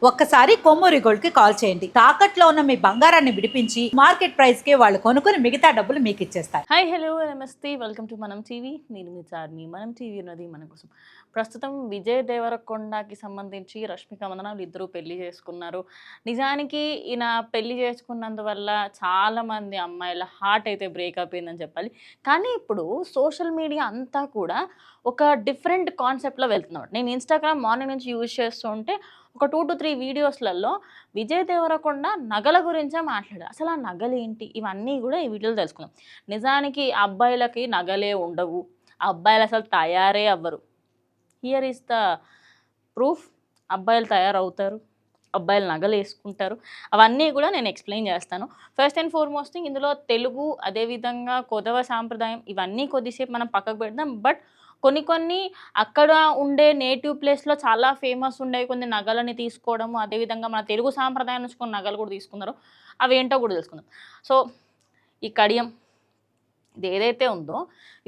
ఒక్కసారి కొమ్మూరి గోల్డ్ కి కాల్ చేయండి. తాకట్లో ఉన్న మీ బంగారాన్ని విడిపించి మార్కెట్ ప్రైస్ కి వాళ్ళు కొనుక్కుని మిగతా డబ్బులు మీకు ఇచ్చేస్తారు. హాయ్ హలో నమస్తే వెల్కమ్ టు మనం టీవీ. నేను మీ చార్మి. మనం టీవీ ఉన్నది మన కోసం. ప్రస్తుతం విజయ్ దేవరకొండకి సంబంధించి రష్మిక మందన ఇద్దరు పెళ్లి చేసుకున్నారు. నిజానికి ఈయన పెళ్లి చేసుకున్నందువల్ల చాలామంది అమ్మాయిల హార్ట్ అయితే బ్రేకప్ అయిందని చెప్పాలి. కానీ ఇప్పుడు సోషల్ మీడియా అంతా కూడా ఒక డిఫరెంట్ కాన్సెప్ట్లో వెళ్తున్నాడు. నేను ఇన్స్టాగ్రామ్ మార్నింగ్ నుంచి యూజ్ చేస్తూ ఉంటే ఒక 2 to 3 వీడియోస్లలో విజయ్ దేవరకొండ నగల గురించే మాట్లాడారు. అసలు ఆ నగలు ఏంటి, ఇవన్నీ కూడా ఈ వీడియోలో తెలుసుకుందాం. నిజానికి అబ్బాయిలకి నగలే ఉండవు, అబ్బాయిలు అసలు తయారే అవ్వరు. Here is the proof. అబ్బాయిలు తయారవుతారు, అబ్బాయిలు నగలు వేసుకుంటారు. అవన్నీ కూడా నేను ఎక్స్ప్లెయిన్ చేస్తాను. ఫస్ట్ అండ్ ఫార్మోస్ట్ థింగ్, ఇందులో తెలుగు అదేవిధంగా కొదవ సాంప్రదాయం ఇవన్నీ కొద్దిసేపు మనం పక్కకు పెడదాం. బట్ కొన్ని అక్కడ ఉండే నేటివ్ ప్లేస్లో చాలా ఫేమస్ ఉండేవి కొన్ని నగలని తీసుకోవడము, అదేవిధంగా మన తెలుగు సాంప్రదాయం నుంచి కొన్ని నగలు కూడా తీసుకున్నారు. అవి ఏంటో కూడా తెలుసుకుందాం. సో ఈ కడియం ఇది ఏదైతే ఉందో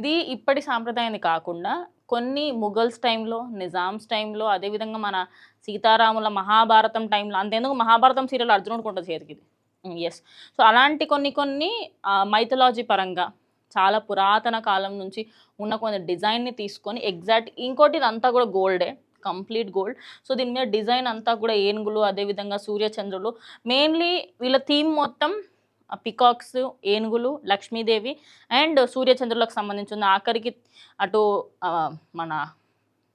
ఇది ఇప్పటి సాంప్రదాయాన్ని కాకుండా కొన్ని ముఘల్స్ టైంలో, నిజామ్స్ టైంలో, అదేవిధంగా మన సీతారాముల మహాభారతం టైంలో, అంతేందుకు మహాభారతం సీరియల్ అర్జునుడికి ఉంటుంది చేతికి ఇది. ఎస్. సో అలాంటి కొన్ని మైథలాజీ పరంగా చాలా పురాతన కాలం నుంచి ఉన్న కొన్ని డిజైన్ని తీసుకొని ఎగ్జాక్ట్ ఇంకోటి ఇదంతా కూడా గోల్డే, కంప్లీట్ గోల్డ్. సో దీని మీద డిజైన్ అంతా కూడా ఏనుగులు, అదేవిధంగా సూర్యచంద్రులు. మెయిన్లీ వీళ్ళ థీమ్ మొత్తం పికాక్స్, ఏనుగులు, లక్ష్మీదేవి అండ్ సూర్యచంద్రులకు సంబంధించిన ఆఖరికి అటు మన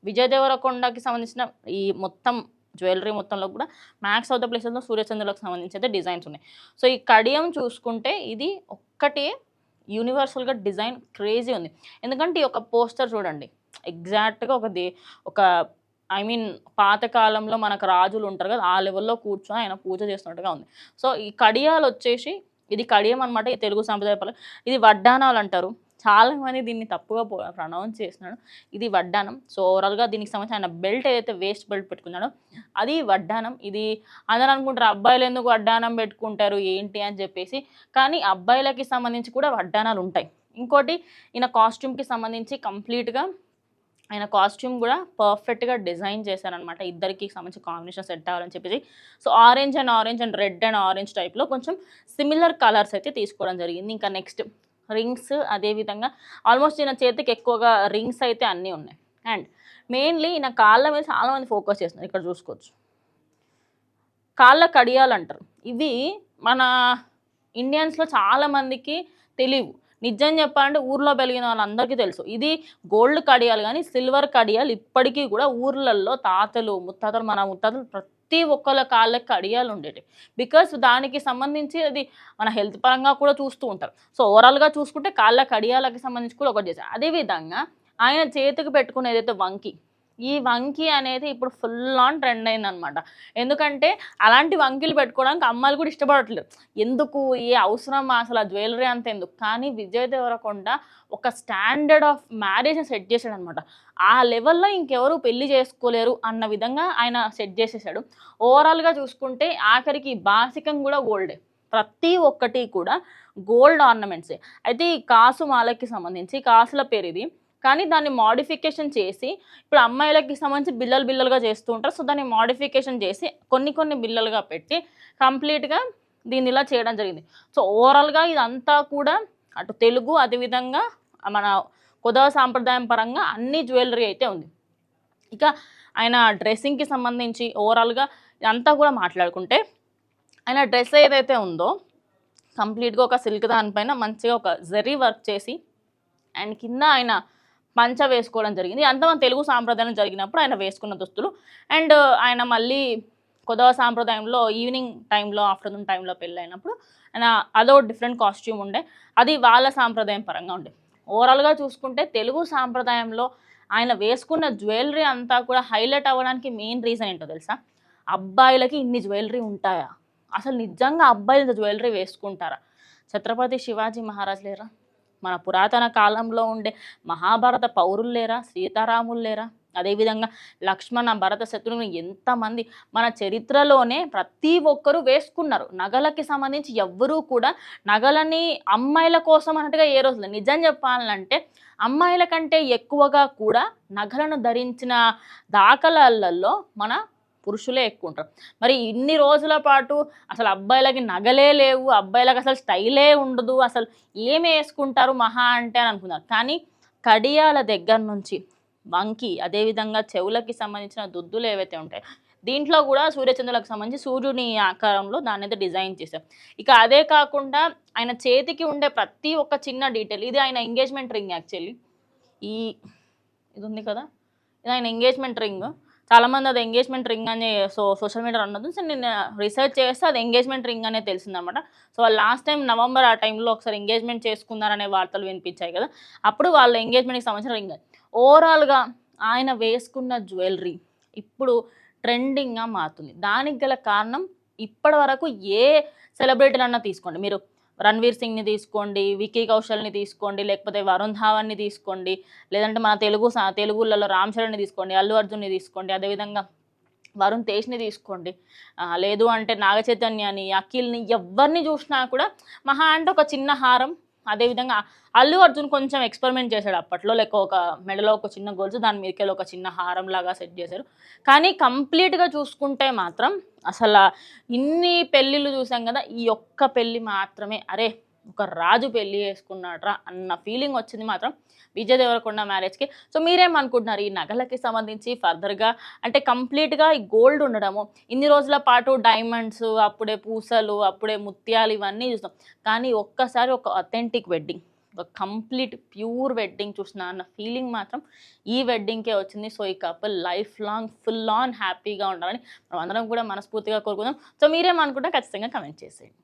విజయ్ దేవరకొండకి సంబంధించిన ఈ మొత్తం జ్యువెలరీ మొత్తంలో కూడా మ్యాక్స్ ఆఫ్ ద ప్లేసెస్లో సూర్యచంద్రులకు సంబంధించి అయితే డిజైన్స్ ఉన్నాయి. సో ఈ కడియం చూసుకుంటే ఇది ఒక్కటే యూనివర్సల్గా డిజైన్ క్రేజీ ఉంది. ఎందుకంటే ఈ ఒక పోస్టర్ చూడండి, ఎగ్జాక్ట్గా ఒక ఐ మీన్ పాతకాలంలో మనకు రాజులు ఉంటారు కదా, ఆ లెవెల్లో కూర్చొని ఆయన పూజ చేస్తున్నట్టుగా ఉంది. సో ఈ కడియాలు వచ్చేసి ఇది కడియం అనమాట. ఈ తెలుగు సాంప్రదాయ పరంగా ఇది వడ్డానాలు అంటారు. చాలామంది దీన్ని తప్పుగా ప్రొనౌన్స్ చేస్తున్నాడు. ఇది వడ్డానం. సో ఓవరాల్గా దీనికి సంబంధించి ఆయన బెల్ట్ ఏదైతే వేస్ట్ బెల్ట్ పెట్టుకున్నాడో అది వడ్డానం. ఇది అందరూ అనుకుంటారు అబ్బాయిలు ఎందుకు వడ్డానం పెట్టుకుంటారు ఏంటి అని చెప్పేసి, కానీ అబ్బాయిలకి సంబంధించి కూడా వడ్డానాలు ఉంటాయి. ఇంకోటి ఈయన కాస్ట్యూమ్కి సంబంధించి కంప్లీట్గా ఆయన కాస్ట్యూమ్ కూడా పర్ఫెక్ట్గా డిజైన్ చేశారనమాట. ఇద్దరికి సంబంధించి కాంబినేషన్ సెట్ అవ్వాలని చెప్పేసి. So orange and red and orange టైప్లో కొంచెం సిమిలర్ కలర్స్ అయితే తీసుకోవడం జరిగింది. ఇంకా నెక్స్ట్ రింగ్స్, అదేవిధంగా ఆల్మోస్ట్ ఈయన చేతికి ఎక్కువగా రింగ్స్ అయితే అన్నీ ఉన్నాయి. అండ్ మెయిన్లీ ఈయన కాళ్ళ మీద చాలామంది ఫోకస్ చేస్తున్నారు. ఇక్కడ చూసుకోవచ్చు, కాళ్ళ కడియాలు అంటారు. ఇవి మన ఇండియన్స్లో చాలామందికి తెలియవు. నిజం చెప్పాలంటే ఊర్లో పెరిగిన వాళ్ళందరికీ తెలుసు. ఇది గోల్డ్ కడియాలు కానీ సిల్వర్ కడియాలు ఇప్పటికీ కూడా ఊర్లలో తాతలు ముత్తాతలు మన ముత్తాతలు ప్రతి ఒక్కళ్ళ కాళ్ళకి కడియాలు ఉండేవి. బికాస్ దానికి సంబంధించి అది మన హెల్త్ పరంగా కూడా చూస్తూ ఉంటారు. సో ఓవరాల్గా చూసుకుంటే కాళ్ళ కడియాలకి సంబంధించి కూడా ఒకటి చేశారు. అదేవిధంగా ఆయన చేతికి పెట్టుకునే ఏదైతే వంకి, ఈ వంకి అనేది ఇప్పుడు ఫుల్ ఆన్ ట్రెండ్ అయిందనమాట. ఎందుకంటే అలాంటి వంకీలు పెట్టుకోవడానికి అమ్మాయిలు కూడా ఇష్టపడట్లేదు. ఎందుకు, ఏ అవసరం అసలు ఆ జ్యువెలరీ అంత ఎందుకు. కానీ విజయ్ దేవరకొండ ఒక స్టాండర్డ్ ఆఫ్ మ్యారేజ్ని సెట్ చేశాడనమాట. ఆ లెవెల్లో ఇంకెవరు పెళ్లి చేసుకోలేరు అన్న విధంగా ఆయన సెట్ చేసేసాడు. ఓవరాల్గా చూసుకుంటే ఆఖరికి బాసికం కూడా గోల్డే, ప్రతి ఒక్కటి కూడా గోల్డ్ ఆర్నమెంట్సే. అయితే ఈ కాసు మాలకి సంబంధించి కాసుల పేరు ఇది, కానీ దాన్ని మోడిఫికేషన్ చేసి ఇప్పుడు అమ్మాయిలకి సంబంధించి బిల్లలుగా చేస్తూ ఉంటారు. సో దాన్ని మోడిఫికేషన్ చేసి కొన్ని బిల్లలుగా పెట్టి కంప్లీట్గా దీన్ని ఇలా చేయడం జరిగింది. సో ఓవరాల్గా ఇదంతా కూడా అటు తెలుగు అదేవిధంగా మన కొదవ సాంప్రదాయం పరంగా అన్ని జ్యువెలరీ అయితే ఉంది. ఇక ఆయన డ్రెస్సింగ్కి సంబంధించి ఓవరాల్గా ఇదంతా కూడా మాట్లాడుకుంటే ఆయన డ్రెస్ ఏదైతే ఉందో కంప్లీట్గా ఒక సిల్క్ దానిపైన మంచిగా ఒక జరీ వర్క్ చేసి అండ్ కింద ఆయన పంచ వేసుకోవడం జరిగింది. అంతా మన తెలుగు సాంప్రదాయం జరిగినప్పుడు ఆయన వేసుకున్న దుస్తులు. అండ్ ఆయన మళ్ళీ కొదవ సాంప్రదాయంలో ఈవినింగ్ టైంలో, ఆఫ్టర్నూన్ టైంలో పెళ్ళి అయినప్పుడు ఆయన అదో డిఫరెంట్ కాస్ట్యూమ్ ఉండే, అది వాళ్ళ సాంప్రదాయం పరంగా ఉండే. ఓవరాల్గా చూసుకుంటే తెలుగు సాంప్రదాయంలో ఆయన వేసుకున్న జ్యువెలరీ అంతా కూడా హైలైట్ అవ్వడానికి మెయిన్ రీజన్ ఏంటో తెలుసా? అబ్బాయిలకి ఇన్ని జ్యువెలరీ ఉంటాయా, అసలు నిజంగా అబ్బాయిలు జ్యువెలరీ వేసుకుంటారా? ఛత్రపతి శివాజీ మహారాజ్ లేరా, మన పురాతన కాలంలో ఉండే మహాభారత పౌరులు లేరా, సీతారాములు లేరా, అదేవిధంగా లక్ష్మణ భరత శత్రుఘ్నులు ఎంతమంది మన చరిత్రలోనే ప్రతి ఒక్కరూ వేసుకున్నారు. నగలకి సంబంధించి ఎవ్వరూ కూడా నగలని అమ్మాయిల కోసం అన్నట్టుగా ఏ రోజులు, నిజం చెప్పాలంటే అమ్మాయిల కంటే ఎక్కువగా కూడా నగలను ధరించిన దాఖలాలలో మన పురుషులే ఎక్కువ ఉంటారు. మరి ఇన్ని రోజుల పాటు అసలు అబ్బాయిలకి నగలే లేవు, అబ్బాయిలకి అసలు స్టైలే ఉండదు, అసలు ఏమి వేసుకుంటారు మహా అంటే అని అనుకున్నారు. కానీ కడియాల దగ్గర నుంచి వంకి, అదేవిధంగా చెవులకి సంబంధించిన దుద్దులు ఏవైతే ఉంటాయో దీంట్లో కూడా సూర్యచంద్రులకు సంబంధించి సూర్యుని ఆకారంలో దాన్నైతే డిజైన్ చేశారు. ఇక అదే కాకుండా ఆయన చేతికి ఉండే ప్రతి ఒక్క చిన్న డీటెయిల్, ఇది ఆయన ఎంగేజ్మెంట్ రింగ్ యాక్చువల్లీ. ఈ ఇది ఉంది కదా, ఇది ఆయన ఎంగేజ్మెంట్ రింగ్. చాలామంది అది ఎంగేజ్మెంట్ రింగ్ అని సోషల్ మీడియా అన్నది. సో నేను రీసెర్చ్ చేస్తే అది ఎంగేజ్మెంట్ రింగ్ అనే తెలిసిందనమాట. సో వాళ్ళు లాస్ట్ టైం నవంబర్ ఆ టైంలో ఒకసారి ఎంగేజ్మెంట్ చేసుకున్నారనే వార్తలు వినిపించాయి కదా, అప్పుడు వాళ్ళ ఎంగేజ్మెంట్కి సంబంధించిన రింగ్. ఓవరాల్గా ఆయన వేసుకున్న జ్యువెలరీ ఇప్పుడు ట్రెండింగ్గా మారుతుంది. దానికి గల కారణం ఇప్పటి వరకు ఏ సెలబ్రిటీలన్నా తీసుకోండి, మీరు రణ్వీర్ సింగ్ని తీసుకోండి, విక్కీ కౌశల్ని తీసుకోండి, లేకపోతే వరుణ్ ధావన్ని తీసుకోండి, లేదంటే మన తెలుగులలో రామ్ చరణ్ని తీసుకోండి, అల్లు అర్జున్ని తీసుకోండి, అదేవిధంగా వరుణ్ తేజ్ని తీసుకోండి, లేదు అంటే నాగ చైతన్యని, అఖిల్ని, ఎవరిని చూసినా కూడా మహా అంటే ఒక చిన్న హారం. అదేవిధంగా అల్లు అర్జున్ కొంచెం ఎక్స్పెరిమెంట్ చేశాడు అప్పట్లో, లైక్ ఒక మెడలో ఒక చిన్న గొలుసు, దాని మీదకెళ్ళి ఒక చిన్న హారం లాగా సెట్ చేశారు. కానీ కంప్లీట్గా చూసుకుంటే మాత్రం అసలు ఇన్ని పెళ్ళిళ్ళు చూసాం కదా, ఈ ఒక్క పెళ్ళి మాత్రమే అరే ఒక రాజు పెళ్ళి చేసుకున్నాడ్రా అన్న ఫీలింగ్ వచ్చింది మాత్రం విజయ్ దేవరకొండ మ్యారేజ్కి. సో మీరేమనుకుంటున్నారు ఈ నగలకి సంబంధించి ఫర్దర్గా? అంటే కంప్లీట్గా ఈ గోల్డ్ ఉండడము, ఇన్ని రోజుల పాటు డైమండ్స్, అప్పుడే పూసలు, అప్పుడే ముత్యాలు, ఇవన్నీ చూస్తాం. కానీ ఒక్కసారి ఒక అథెంటిక్ వెడ్డింగ్, ఒక కంప్లీట్ ప్యూర్ వెడ్డింగ్ చూసిన అన్న ఫీలింగ్ మాత్రం ఈ వెడ్డింగ్కే వచ్చింది. సో ఈ couple life long full on హ్యాపీగా ఉండాలని మనం అందరం కూడా మనస్ఫూర్తిగా కోరుకుందాం. సో మీరేమనుకుంటే ఖచ్చితంగా కమెంట్ చేసేయండి.